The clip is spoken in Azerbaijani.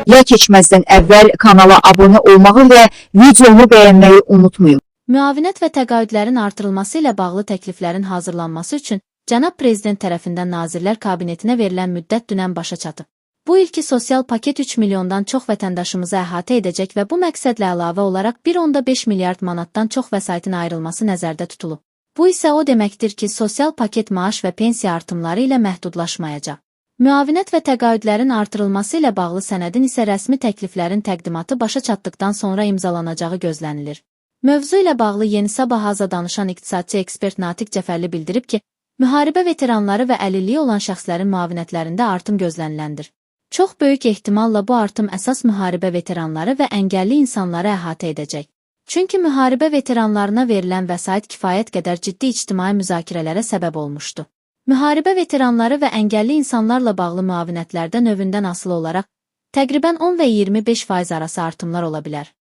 videoya keçməzdən əvvəl kanala abunə olmağı və videomu bəyənməyi unutmayın. Müavinət və təqaüdlərin artırılması ilə bağlı təkliflərin hazırlanması üçün Cənab Prezident tərəfindən Nazirlər Kabinetinə verilən müddət dünən başa çatıb. Bu ilki sosial paket 3 milyondan çox vətəndaşımızı əhatə edəcək və bu məqsədlə əlavə olaraq 1,5 milyard manatdan çox vəsaitin ayrılması nəzərdə tutulub. Bu isə o deməkdir ki, sosial paket maaş və pensiya artımları ilə məhdudlaşmayacaq. Müavinət və təqaüdlərin artırılması ilə bağlı sənədin isə rəsmi təkliflərin təqdimatı başa çatdıqdan sonra imzalanacağı gözlənilir. Mövzu ilə bağlı Yeni Sabah Aza danışan iqtisadçı ekspert Natiq Cəfərli bildirib ki, müharibə veteranları və əlilliyi olan şəxslərin müavinətlərində artım gözləniləndir. Çox böyük ehtimalla bu artım əsas müharibə veteranları və əngəlli insanları əhatə edəcək. Çünki müharibə veteranlarına verilən vəsait kifayət qədər ciddi ictimai müzakirələrə səbəb olmuşdu. Müharibə veteranları və əngəlli insanlarla bağlı müavinətlərdə növündən asılı olaraq təqribən 10 və 25% arası artımlar ola bilər.